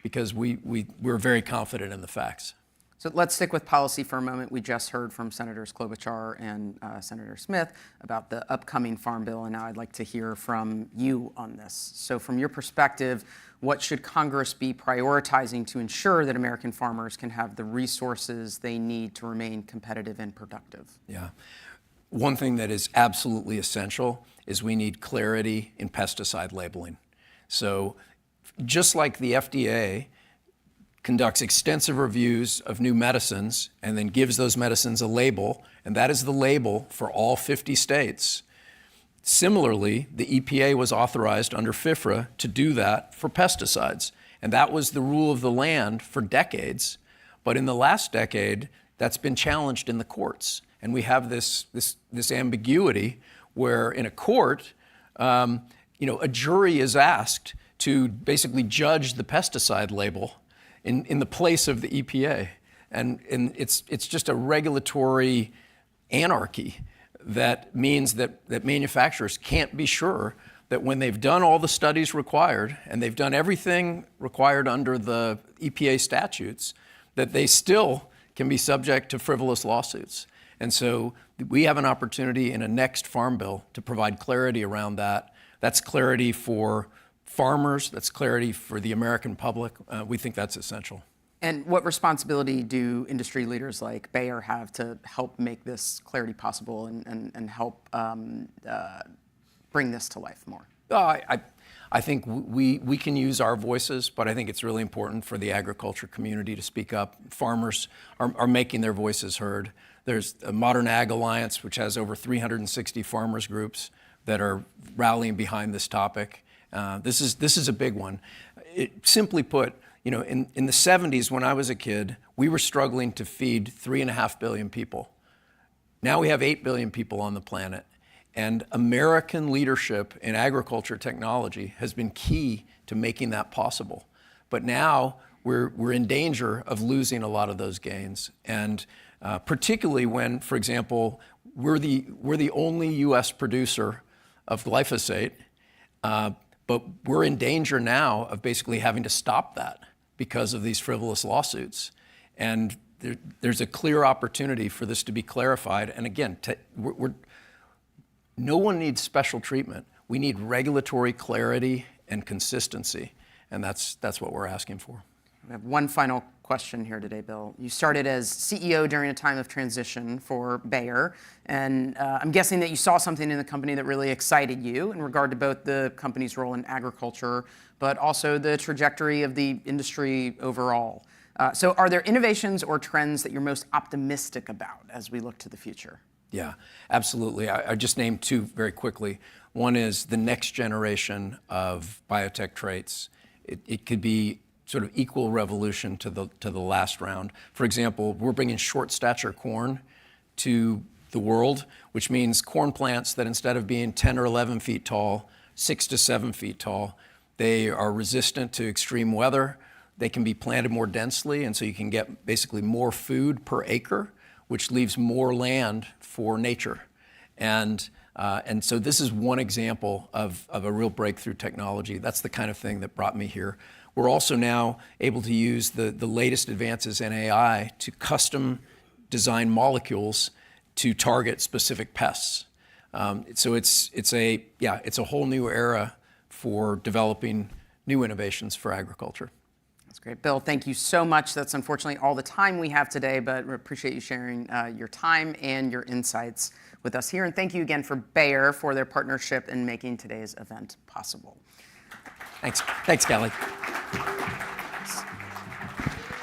because we're very confident in the facts. So let's stick with policy for a moment. We just heard from Senators Klobuchar and Senator Smith about the upcoming Farm Bill, and now I'd like to hear from you on this. So from your perspective, what should Congress be prioritizing to ensure that American farmers can have the resources they need to remain competitive and productive? Yeah. One thing that is absolutely essential is we need clarity in pesticide labeling. So just like the FDA conducts extensive reviews of new medicines and then gives those medicines a label, and that is the label for all 50 states. Similarly, the EPA was authorized under FIFRA to do that for pesticides, and that was the rule of the land for decades. But in the last decade, that's been challenged in the courts, and we have this ambiguity where in a court, a jury is asked to basically judge the pesticide label in the place of the EPA. And it's just a regulatory anarchy that means that manufacturers can't be sure that when they've done all the studies required and they've done everything required under the EPA statutes, that they still can be subject to frivolous lawsuits. And so we have an opportunity in a next farm bill to provide clarity around that. That's clarity for farmers, that's clarity for the American public. We think that's essential. And what responsibility do industry leaders like Bayer have to help make this clarity possible and help bring this to life more? I think we can use our voices, but I think it's really important for the agriculture community to speak up. Farmers are making their voices heard. There's a Modern Ag Alliance, which has over 360 farmers groups that are rallying behind this topic. This is a big one. Simply put, in the 70s when I was a kid, we were struggling to feed 3.5 billion people. Now we have 8 billion people on the planet. And American leadership in agriculture technology has been key to making that possible. But now we're in danger of losing a lot of those gains. And particularly when, for example, we're the only US producer of glyphosate, but we're in danger now of basically having to stop that because of these frivolous lawsuits. And there's a clear opportunity for this to be clarified. And again, no one needs special treatment. We need regulatory clarity and consistency, and that's what we're asking for. I have one final question here today, Bill. You started as CEO during a time of transition for Bayer, and I'm guessing that you saw something in the company that really excited you in regard to both the company's role in agriculture, but also the trajectory of the industry overall. So are there innovations or trends that you're most optimistic about as we look to the future? Yeah, absolutely. I just named two very quickly. One is the next generation of biotech traits. It could be sort of equal revolution to the last round. For example, we're bringing short stature corn to the world, which means corn plants that instead of being 10 or 11 feet tall, 6 to 7 feet tall, they are resistant to extreme weather. They can be planted more densely, and so you can get basically more food per acre, which leaves more land for nature. And so this is one example of a real breakthrough technology. That's the kind of thing that brought me here. We're also now able to use the latest advances in AI to custom design molecules to target specific pests. So it's a whole new era for developing new innovations for agriculture. That's great. Bill, thank you so much. That's unfortunately all the time we have today, but we appreciate you sharing your time and your insights with us here. And thank you again for Bayer for their partnership in making today's event possible. Thanks, Kelly.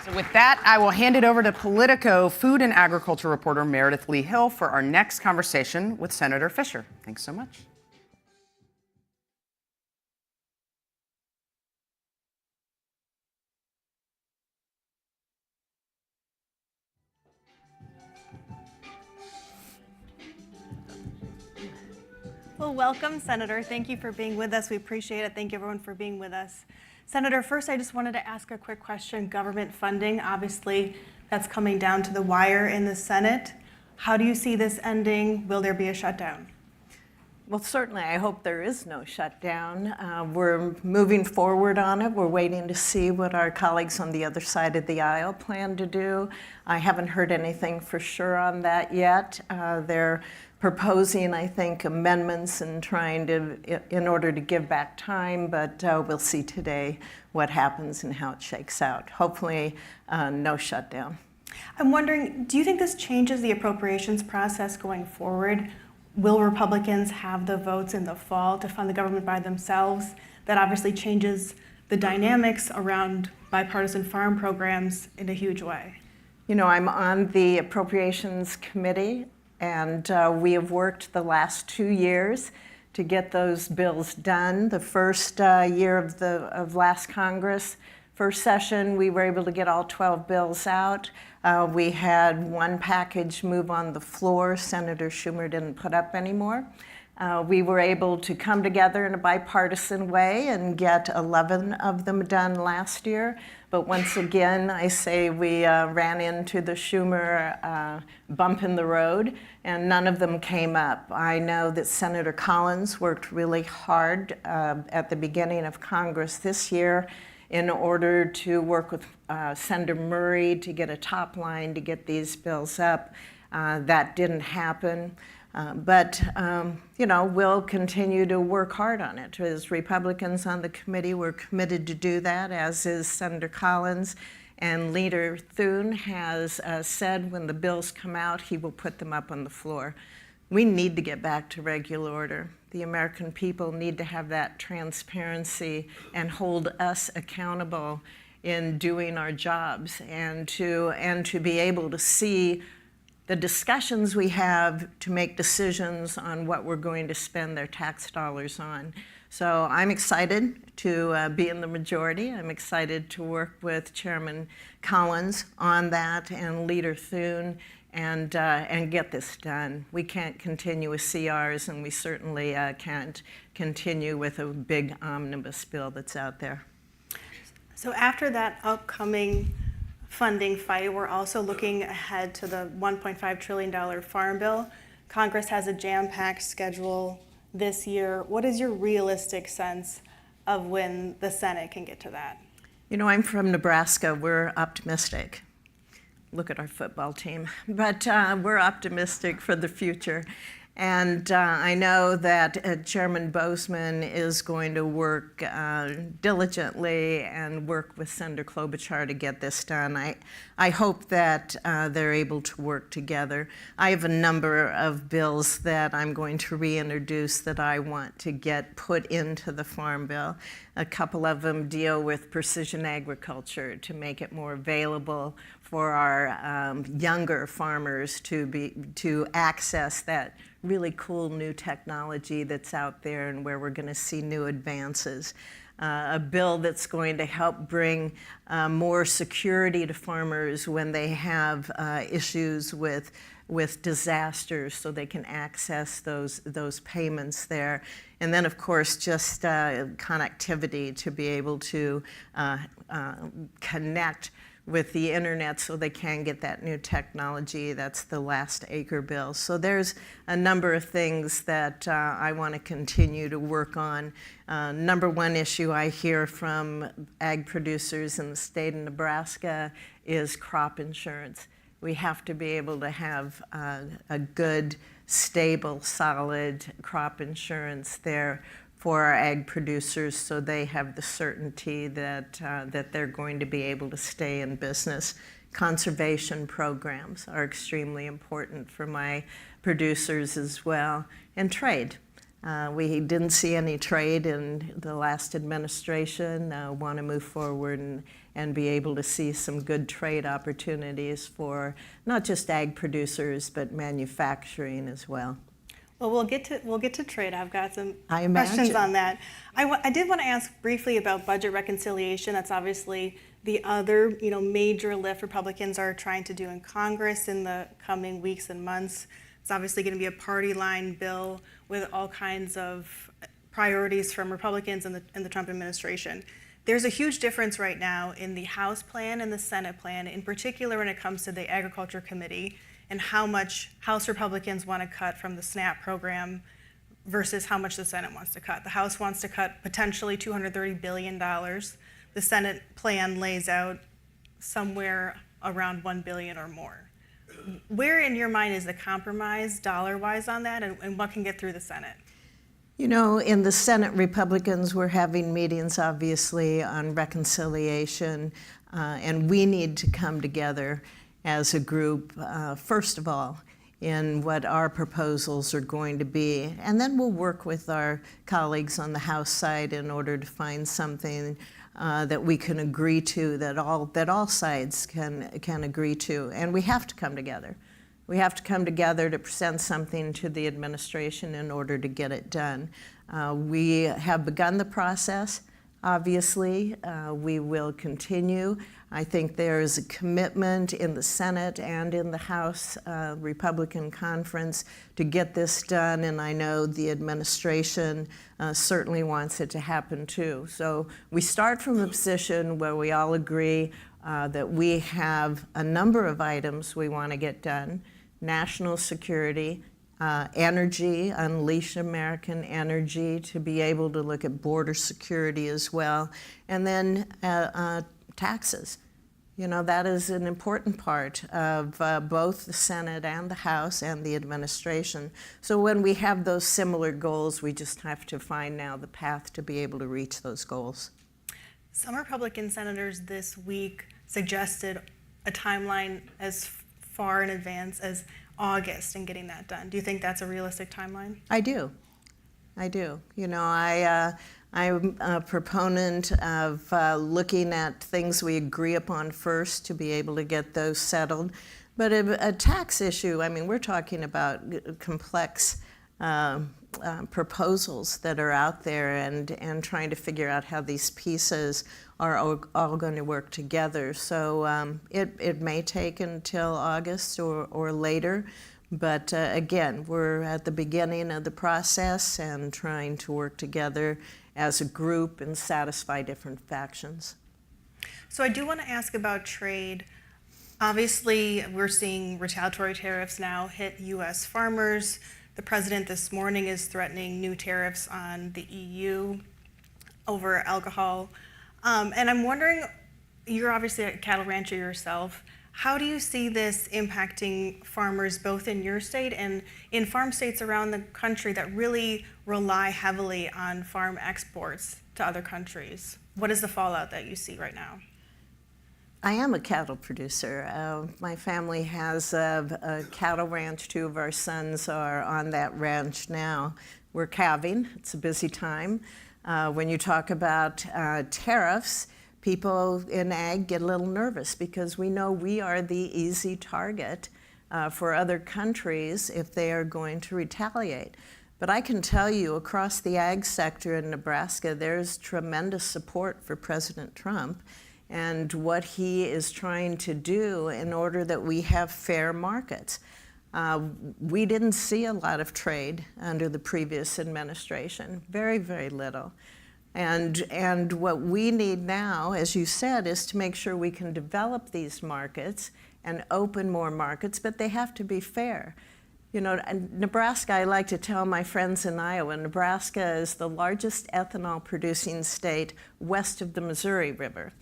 So with that, I will hand it over to Politico food and agriculture reporter Meredith Lee Hill for our next conversation with Senator Fischer. Thanks so much. Well, welcome, Senator. Thank you for being with us. We appreciate it. Thank you, everyone, for being with us. Senator, first, I just wanted to ask a quick question. Government funding, obviously, that's coming down to the wire in the Senate. How do you see this ending? Will there be a shutdown? Well, certainly, I hope there is no shutdown. We're moving forward on it. We're waiting to see what our colleagues on the other side of the aisle plan to do. I haven't heard anything for sure on that yet. They're proposing, I think, amendments and trying to, in order to give back time, but we'll see today what happens and how it shakes out. Hopefully, no shutdown. I'm wondering, do you think this changes the appropriations process going forward? Will Republicans have the votes in the fall to fund the government by themselves? That obviously changes the dynamics around bipartisan farm programs in a huge way. You know, I'm on the Appropriations Committee, and we have worked the last 2 years to get those bills done. The first year of last Congress, first session, we were able to get all 12 bills out. We had one package move on the floor. Senator Schumer didn't put up anymore. We were able to come together in a bipartisan way and get 11 of them done last year. But once again, I say we ran into the Schumer bump in the road, and none of them came up. I know that Senator Collins worked really hard at the beginning of Congress this year in order to work with Senator Murray to get a top line to get these bills up. That didn't happen. But we'll continue to work hard on it. As Republicans on the committee, we're committed to do that, as is Senator Collins. And Leader Thune has said when the bills come out, he will put them up on the floor. We need to get back to regular order. The American people need to have that transparency and hold us accountable in doing our jobs, and to be able to see the discussions we have to make decisions on what we're going to spend their tax dollars on. So I'm excited to be in the majority. I'm excited to work with Chairman Collins on that and Leader Thune and get this done. We can't continue with CRs, and we certainly can't continue with a big omnibus bill that's out there. So after that upcoming funding fight, we're also looking ahead to the $1.5 trillion farm bill. Congress has a jam-packed schedule this year. What is your realistic sense of when the Senate can get to that? I'm from Nebraska. We're optimistic. Look at our football team. But we're optimistic for the future. And I know that Chairman Bozeman is going to work diligently and work with Senator Klobuchar to get this done. I hope that they're able to work together. I have a number of bills that I'm going to reintroduce that I want to get put into the Farm Bill. A couple of them deal with precision agriculture to make it more available for our younger farmers to access that really cool new technology that's out there and where we're going to see new advances. A bill that's going to help bring more security to farmers when they have issues with disasters, so they can access those payments there. And then, of course, just connectivity to be able to connect with the internet so they can get that new technology. That's the last acre bill. So there's a number of things that I want to continue to work on. Number one issue I hear from ag producers in the state of Nebraska is crop insurance. We have to be able to have a good, stable, solid crop insurance there for our ag producers, so they have the certainty that they're going to be able to stay in business. Conservation programs are extremely important for my producers as well. And trade. We didn't see any trade in the last administration. Want to move forward and be able to see some good trade opportunities for not just ag producers, but manufacturing as well. Well, we'll get to trade. I've got some questions on that. I did want to ask briefly about budget reconciliation. That's obviously the other major lift Republicans are trying to do in Congress in the coming weeks and months. It's obviously going to be a party line bill with all kinds of priorities from Republicans and the Trump administration. There's a huge difference right now in the House plan and the Senate plan, in particular when it comes to the Agriculture Committee, and how much House Republicans want to cut from the SNAP program versus how much the Senate wants to cut. The House wants to cut potentially $230 billion. The Senate plan lays out somewhere around $1 billion or more. Where in your mind is the compromise dollar-wise on that, and what can get through the Senate? In the Senate, Republicans were having meetings, obviously, on reconciliation, and we need to come together as a group, first of all, in what our proposals are going to be. And then we'll work with our colleagues on the House side in order to find something that we can agree to, that all sides can agree to. And we have to come together. We have to come together to present something to the administration in order to get it done. We have begun the process. Obviously, we will continue. I think there is a commitment in the Senate and in the House Republican Conference to get this done, and I know the administration certainly wants it to happen too. So we start from a position where we all agree that we have a number of items we want to get done: national security, energy, unleash American energy to be able to look at border security as well, and then taxes. You know, that is an important part of both the Senate and the House and the administration. So when we have those similar goals, we just have to find now the path to be able to reach those goals. Some Republican senators this week suggested a timeline as far in advance as August in getting that done. Do you think that's a realistic timeline? I do. You know, I'm a proponent of looking at things we agree upon first to be able to get those settled. But a tax issue, I mean, we're talking about complex proposals that are out there and trying to figure out how these pieces are all going to work together. So it may take until August or later. But again, we're at the beginning of the process and trying to work together as a group and satisfy different factions. So I do want to ask about trade. Obviously, we're seeing retaliatory tariffs now hit U.S. farmers. The president this morning is threatening new tariffs on the EU over alcohol. And I'm wondering, you're obviously a cattle rancher yourself. How do you see this impacting farmers both in your state and in farm states around the country that really rely heavily on farm exports to other countries? What is the fallout that you see right now? I am a cattle producer. My family has a cattle ranch. 2 of our sons are on that ranch now. We're calving. It's a busy time. When you talk about tariffs, people in ag get a little nervous because we know we are the easy target for other countries if they are going to retaliate. But I can tell you, across the ag sector in Nebraska, there's tremendous support for President Trump and what he is trying to do in order that we have fair markets. We didn't see a lot of trade under the previous administration, very, very little. And what we need now, as you said, is to make sure we can develop these markets and open more markets, but they have to be fair. You know, Nebraska, I like to tell my friends in Iowa, Nebraska is the largest ethanol producing state west of the Missouri River.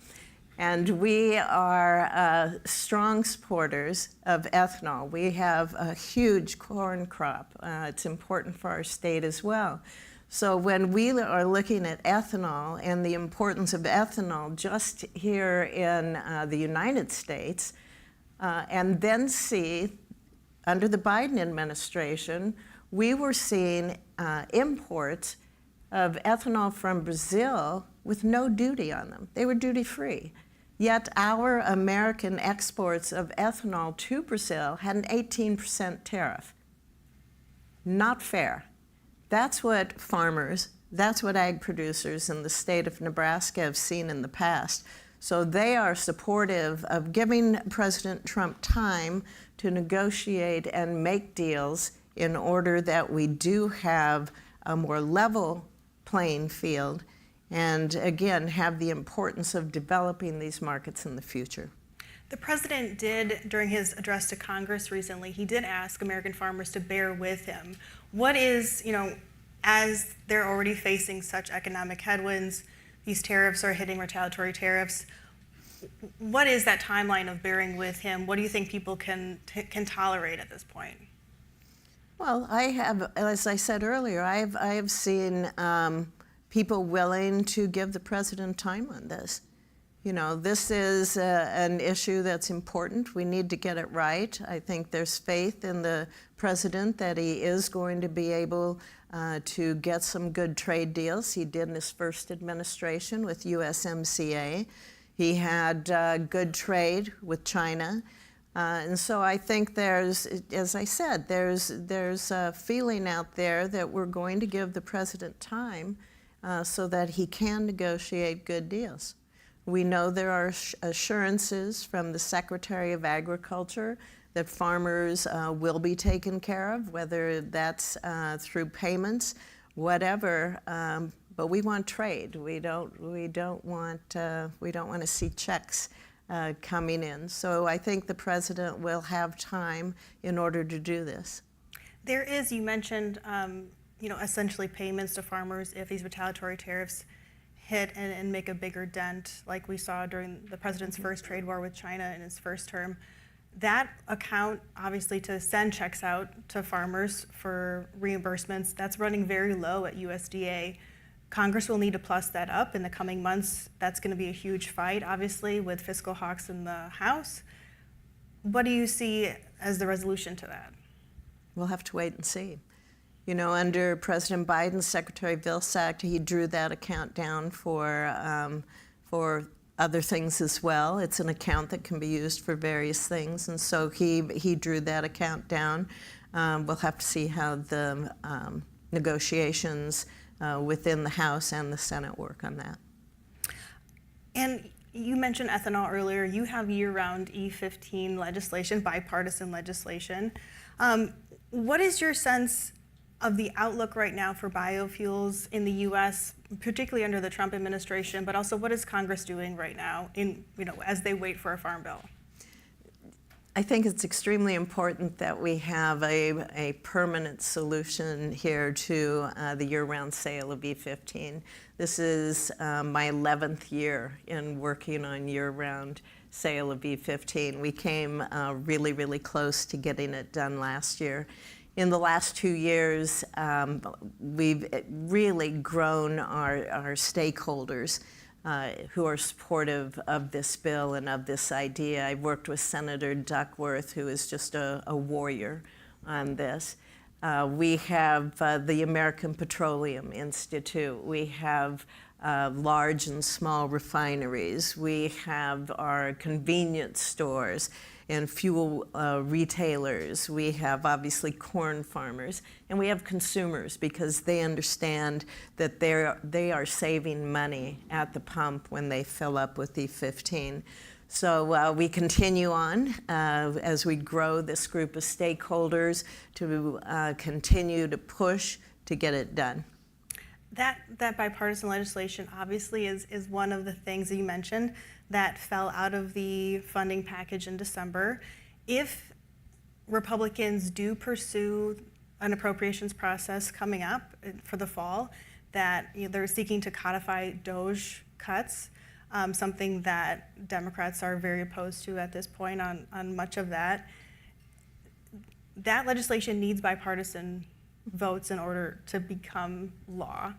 And we are strong supporters of ethanol. We have a huge corn crop. It's important for our state as well. So when we are looking at ethanol and the importance of ethanol just here in the United States, and then see, under the Biden administration, we were seeing imports of ethanol from Brazil with no duty on them. They were duty-free. Yet our American exports of ethanol to Brazil had an 18% tariff. Not fair. That's what farmers, that's what ag producers in the state of Nebraska have seen in the past. So they are supportive of giving President Trump time to negotiate and make deals in order that we do have a more level playing field and, again, have the importance of developing these markets in the future. The president did, during his address to Congress recently, he did ask American farmers to bear with him. What is, you know, as they're already facing such economic headwinds, these tariffs are hitting retaliatory tariffs, what is that timeline of bearing with him? What do you think people can tolerate at this point? Well, I have, as I said earlier, I have seen people willing to give the president time on this. You know, this is an issue that's important. We need to get it right. I think there's faith in the president that he is going to be able to get some good trade deals. He did in his first administration with USMCA. He had good trade with China. And so I think there's, as I said, there's a feeling out there that we're going to give the president time so that he can negotiate good deals. We know there are assurances from the Secretary of Agriculture that farmers will be taken care of, whether that's through payments, whatever. But we want trade. We don't want to see checks coming in. So I think the president will have time in order to do this. There is, you mentioned, essentially payments to farmers if these retaliatory tariffs hit and make a bigger dent, like we saw during the president's first trade war with China in his first term. That account, obviously, to send checks out to farmers for reimbursements, that's running very low at USDA. Congress will need to plus that up in the coming months. That's going to be a huge fight, obviously, with fiscal hawks in the House. What do you see as the resolution to that? We'll have to wait and see. You know, under President Biden's Secretary Vilsack, he drew that account down for other things as well. It's an account that can be used for various things, and so he drew that account down. We'll have to see how the negotiations within the House and the Senate work on that. And you mentioned ethanol earlier. You have year-round E15 legislation, bipartisan legislation. What is your sense of the outlook right now for biofuels in the U.S., particularly under the Trump administration, but also what is Congress doing right now as they wait for a farm bill? I think it's extremely important that we have a permanent solution here to the year-round sale of E15. This is my 11th year in working on year-round sale of E15. We came really, really close to getting it done last year. In the last 2 years, we've really grown our stakeholders who are supportive of this bill and of this idea. I worked with Senator Duckworth, who is just a warrior on this. We have the American Petroleum Institute. We have large and small refineries. We have our convenience stores and fuel retailers. We have obviously corn farmers, and we have consumers because they understand that they are saving money at the pump when they fill up with E15. So we continue on as we grow this group of stakeholders to continue to push to get it done. That bipartisan legislation obviously is one of the things that you mentioned that fell out of the funding package in December. If Republicans do pursue an appropriations process coming up for the fall, that they're seeking to codify DOGE cuts, something that Democrats are very opposed to at this point on much of that. That legislation needs bipartisan votes in order to become law.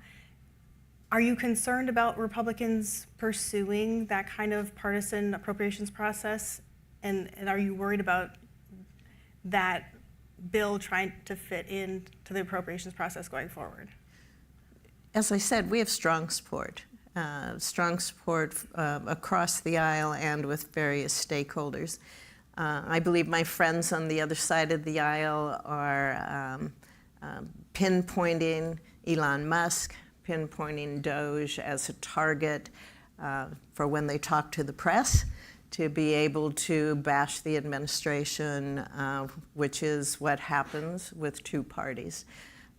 Are you concerned about Republicans pursuing that kind of partisan appropriations process? And are you worried about that bill trying to fit into the appropriations process going forward? As I said, we have strong support across the aisle and with various stakeholders. I believe my friends on the other side of the aisle are pinpointing Elon Musk, pinpointing DOGE as a target for when they talk to the press, to be able to bash the administration, which is what happens with two parties.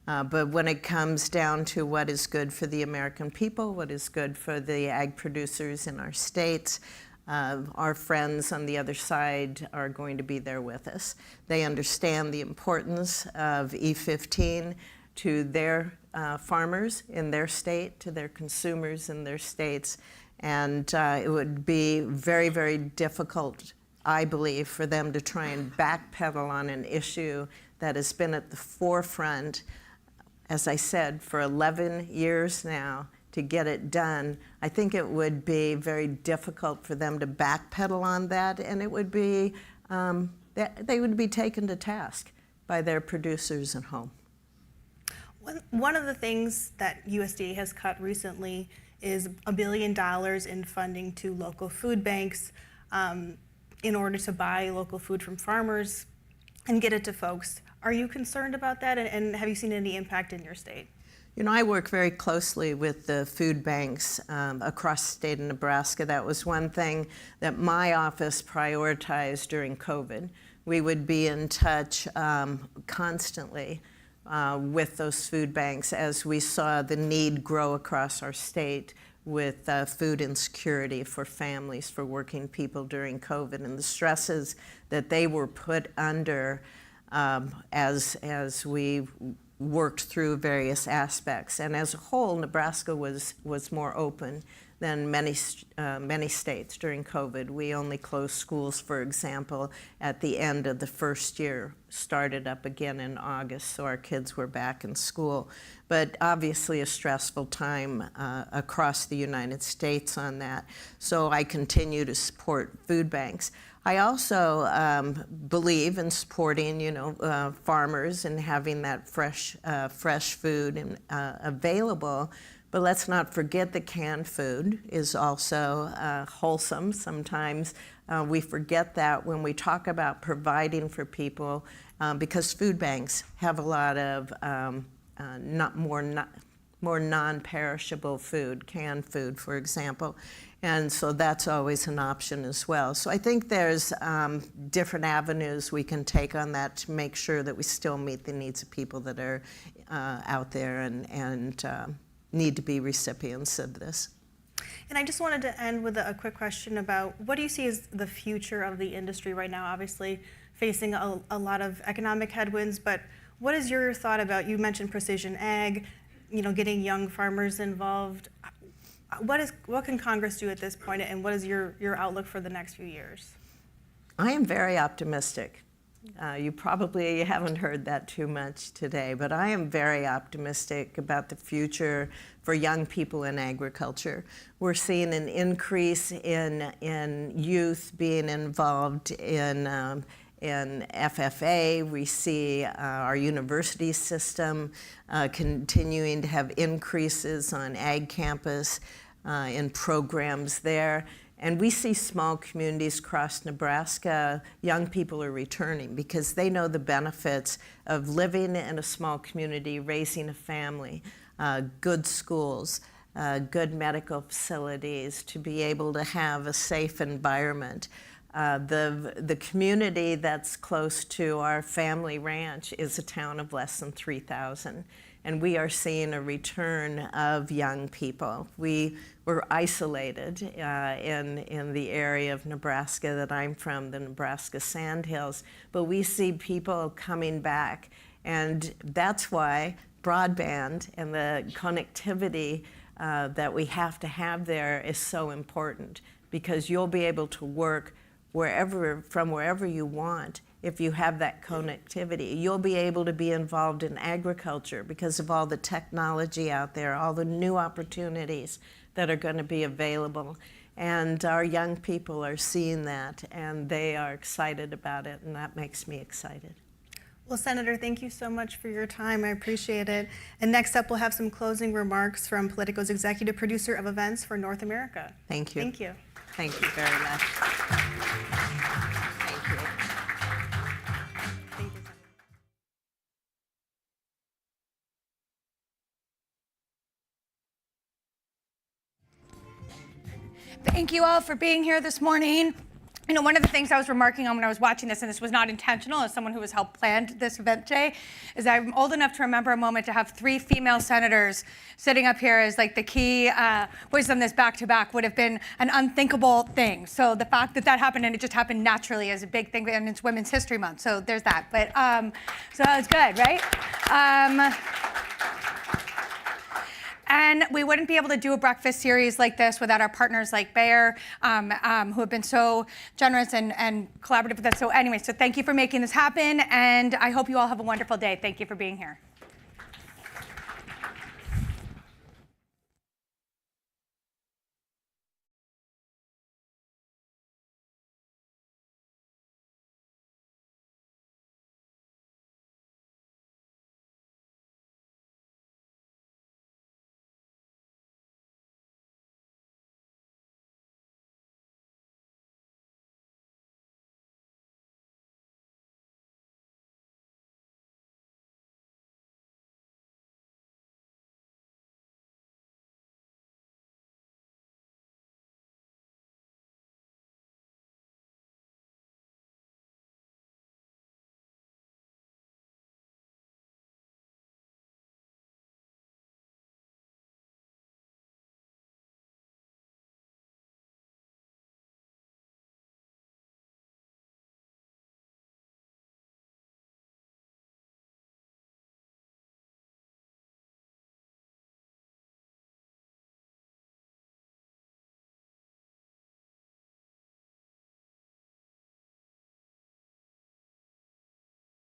But when it comes down to what is good for the American people, what is good for the ag producers in our states, our friends on the other side are going to be there with us. They understand the importance of E15 to their farmers in their state, to their consumers in their states. And it would be very, very difficult, I believe, for them to try and backpedal on an issue that has been at the forefront, as I said, for 11 years now, to get it done. I think it would be very difficult for them to backpedal on that, and it would be, they would be taken to task by their producers at home. One of the things that USDA has cut recently is $1 billion in funding to local food banks in order to buy local food from farmers and get it to folks. Are you concerned about that, and have you seen any impact in your state? You know, I work very closely with the food banks across the state of Nebraska. That was one thing that my office prioritized during COVID. We would be in touch constantly with those food banks as we saw the need grow across our state with food insecurity for families, for working people during COVID, and the stresses that they were put under as we worked through various aspects. And as a whole, Nebraska was more open than many states during COVID. We only closed schools, for example, at the end of the first year, started up again in August, so our kids were back in school. But obviously a stressful time across the United States on that. So I continue to support food banks. I also believe in supporting, farmers and having that fresh food available. But let's not forget that canned food is also wholesome. Sometimes we forget that when we talk about providing for people, because food banks have a lot of more non-perishable food, canned food, for example. And so that's always an option as well. So I think there's different avenues we can take on that to make sure that we still meet the needs of people that are out there and need to be recipients of this. And I just wanted to end with a quick question about what do you see as the future of the industry right now? Obviously facing a lot of economic headwinds, but what is your thought about, you mentioned precision ag, getting young farmers involved. What can Congress do at this point, and what is your outlook for the next few years? I am very optimistic. You probably haven't heard that too much today, but I am very optimistic about the future for young people in agriculture. We're seeing an increase in youth being involved in FFA. We see our university system continuing to have increases on ag campus in programs there. And we see small communities across Nebraska, young people are returning because they know the benefits of living in a small community, raising a family, good schools, good medical facilities, to be able to have a safe environment. The community that's close to our family ranch is a town of less than 3,000. And we are seeing a return of young people. We were isolated in the area of Nebraska that I'm from, the Nebraska Sandhills, but we see people coming back. And that's why broadband and the connectivity that we have to have there is so important, because you'll be able to work from wherever you want. If you have that connectivity, you'll be able to be involved in agriculture because of all the technology out there, all the new opportunities that are going to be available. And our young people are seeing that, and they are excited about it, and that makes me excited. Well, Senator, thank you so much for your time. I appreciate it. And next up, we'll have some closing remarks from Politico's executive producer of events for North America. Thank you. Thank you. Thank you very much. Thank you. Thank you all for being here this morning. One of the things I was remarking on when I was watching this, and this was not intentional as someone who has helped plan this event today, is I'm old enough to remember a moment to have 3 female senators sitting up here as like the key voices on this back-to-back would have been an unthinkable thing. So the fact that that happened, and it just happened naturally, is a big thing, and it's Women's History Month, so there's that. But so that was good, right? And we wouldn't be able to do a breakfast series like this without our partners like Bayer, who have been so generous and collaborative with us. So anyway, so thank you for making this happen, and I hope you all have a wonderful day. Thank you for being here.